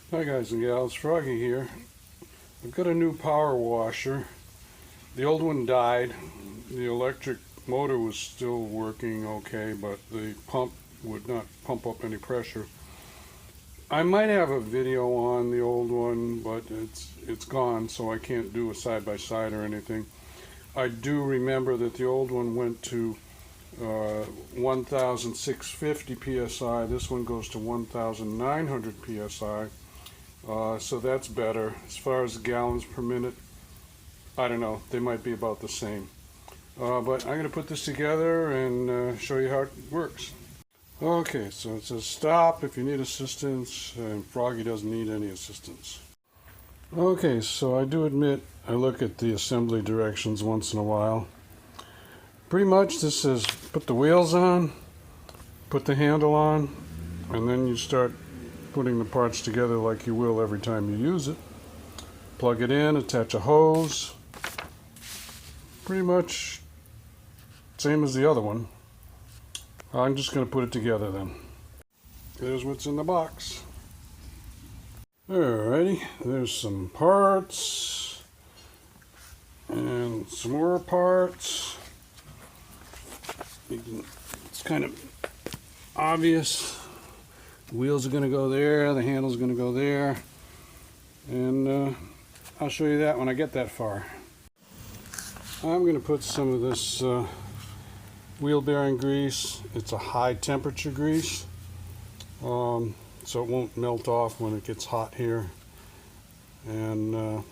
Hi guys and gals, Froggy here. I've got a new power washer. The old one died. The electric motor was still working okay, but the pump would not pump up any pressure. I might have a video on the old one, but it's gone, so I can't do a side-by-side or anything. I do remember that the old one went to 1,650 psi. This one goes to 1,900 psi. So that's better. As far as gallons per minute, I don't know, they might be about the same. But I'm going to put this together and show you how it works. Okay, so it says stop if you need assistance, and Froggy doesn't need any assistance. Okay, so I do admit I look at the assembly directions once in a while. Pretty much this says put the wheels on, put the handle on, and then you start putting the parts together like you will every time you use it. Plug it in, attach a hose. Pretty much same as the other one. I'm just going to put it together then. There's what's in the box. Alrighty, there's some parts and some more parts. It's kind of obvious. The wheels are going to go there, the handle's going to go there, and I'll show you that when I get that far. I'm going to put some of this wheel bearing grease. It's a high temperature grease, so it won't melt off when it gets hot here. And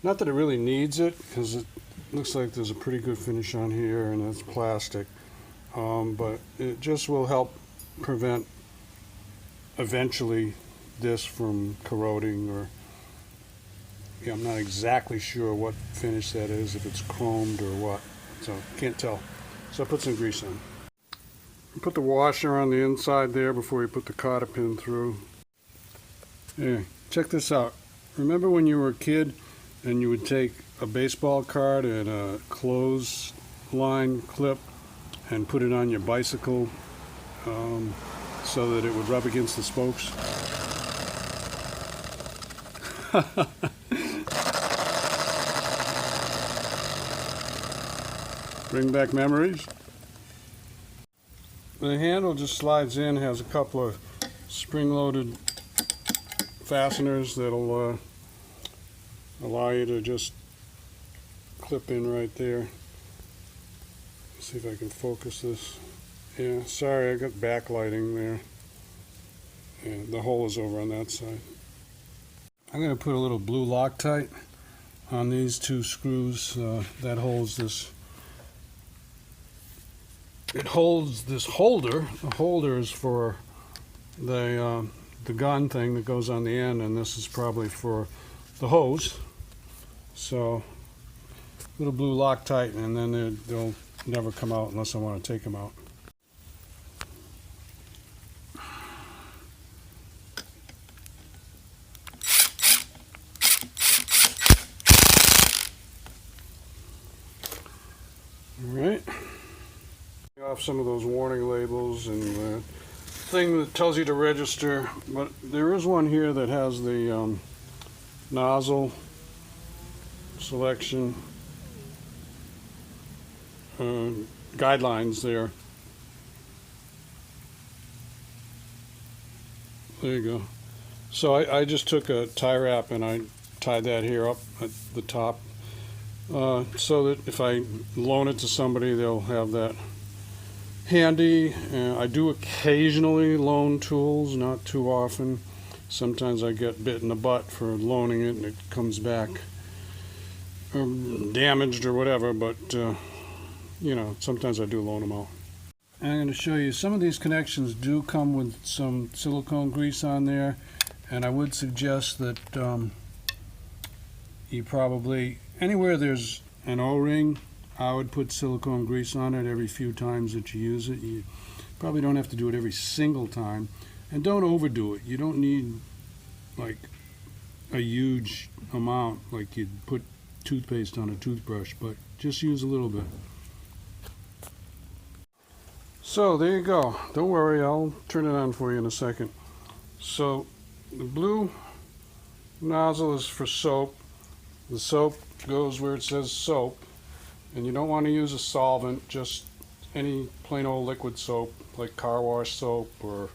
not that it really needs it, because it looks like there's a pretty good finish on here and it's plastic, but it just will help prevent eventually this from corroding, or I'm not exactly sure what finish that is, if it's chromed or what, so can't tell. So I put some grease on. Put the washer on the inside there before you put the cotter pin through. Here, check this out. Remember when you were a kid and you would take a baseball card and a clothesline clip and put it on your bicycle so that it would rub against the spokes? Bring back memories. The handle just slides in, has a couple of spring-loaded fasteners that'll allow you to just clip in right there. Let's see if I can focus this. Yeah, sorry, I got backlighting there. And the hole is over on that side. I'm going to put a little blue Loctite on these two screws that holds this. It holds this holder. The holder is for the gun thing that goes on the end, and this is probably for the hose. So little blue Loctite, and then they'll never come out unless I want to take them out. Alright, off some of those warning labels and the thing that tells you to register, but there is one here that has the nozzle selection guidelines there. There you go. So I just took a tie wrap and I tied that here up at the top, so that if I loan it to somebody, they'll have that handy. I do occasionally loan tools, not too often. Sometimes I get bit in the butt for loaning it and it comes back damaged or whatever, but you know, sometimes I do loan them out. I'm going to show you some of these connections do come with some silicone grease on there, and I would suggest that you probably, anywhere there's an O-ring, I would put silicone grease on it every few times that you use it. You probably don't have to do it every single time, and don't overdo it. You don't need like a huge amount like you'd put toothpaste on a toothbrush, but just use a little bit. So there you go. Don't worry, I'll turn it on for you in a second. So the blue nozzle is for soap. The soap goes where it says soap, and you don't want to use a solvent, just any plain old liquid soap like car wash soap or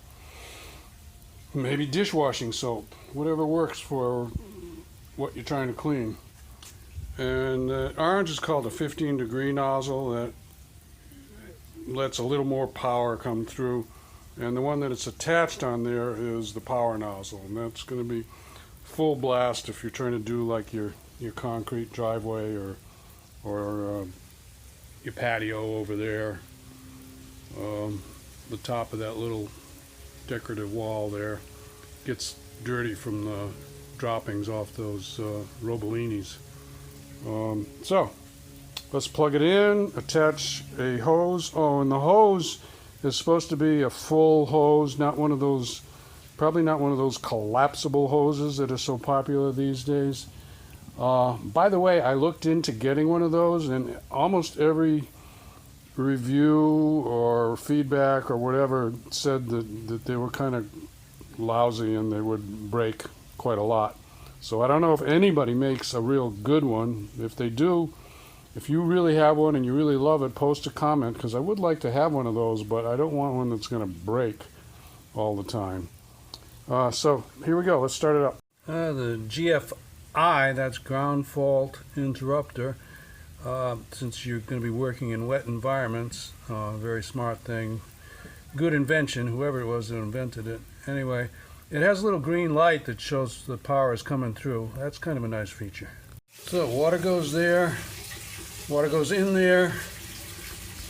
maybe dishwashing soap, whatever works for what you're trying to clean. And orange is called a 15-degree nozzle that lets a little more power come through, and the one that it's attached on there is the power nozzle, and that's going to be full blast if you're trying to do like your concrete driveway or your patio over there. The top of that little decorative wall there gets dirty from the droppings off those Robollinis. So let's plug it in, attach a hose. Oh, and the hose is supposed to be a full hose, not one of those, probably not one of those collapsible hoses that are so popular these days. By the way, I looked into getting one of those, and almost every review or feedback or whatever said that they were kind of lousy and they would break quite a lot. So I don't know if anybody makes a real good one. If they do, if you really have one and you really love it, post a comment, because I would like to have one of those, but I don't want one that's going to break all the time. So here we go. Let's start it up. The GFCI, that's ground fault interrupter. Since you're going to be working in wet environments, very smart thing. Good invention, whoever it was that invented it. Anyway, it has a little green light that shows the power is coming through. That's kind of a nice feature. So water goes there, water goes in there,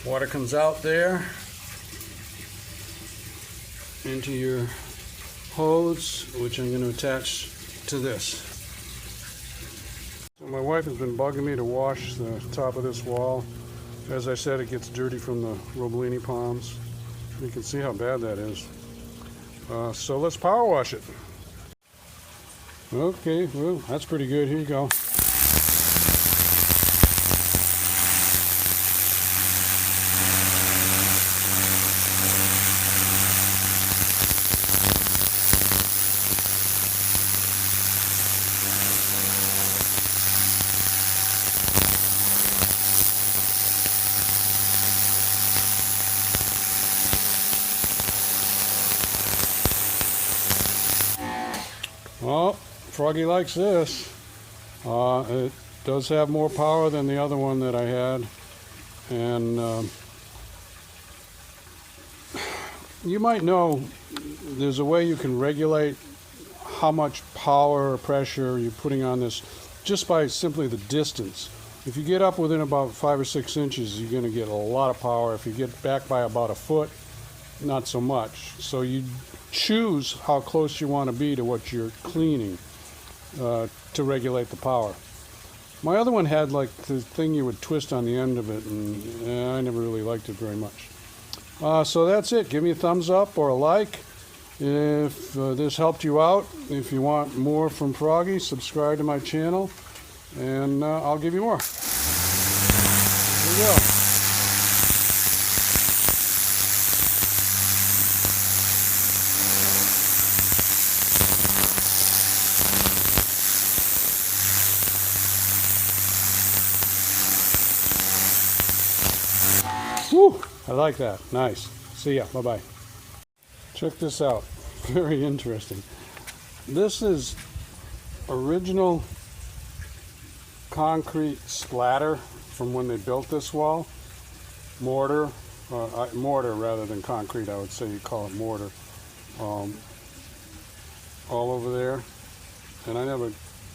water comes out there into your hose, which I'm going to attach to this. So my wife has been bugging me to wash the top of this wall. As I said, it gets dirty from the Robolini palms. You can see how bad that is. So let's power wash it. Okay, well, that's pretty good. Here you go. Well, Froggy likes this. It does have more power than the other one that I had, and you might know there's a way you can regulate how much power or pressure you're putting on this just by simply the distance. If you get up within about 5 or 6 inches, you're going to get a lot of power. If you get back by about a foot, not so much. So you choose how close you want to be to what you're cleaning to regulate the power. My other one had like the thing you would twist on the end of it, and I never really liked it very much. So that's it. Give me a thumbs up or a like if this helped you out. If you want more from Froggy, subscribe to my channel, and I'll give you more. Here we go. Whew, I like that. Nice. See ya. Bye-bye. Check this out. Very interesting. This is original concrete splatter from when they built this wall. Mortar. Mortar rather than concrete, I would say you call it mortar. All over there. And I never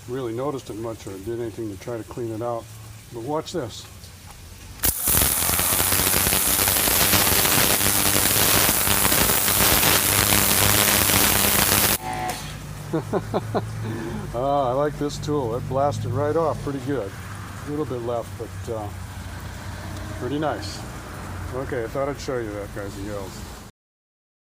really noticed it much or did anything to try to clean it out. But watch this. I like this tool. It blasted right off pretty good. A little bit left, but pretty nice. Okay, I thought I'd show you that, guys and girls.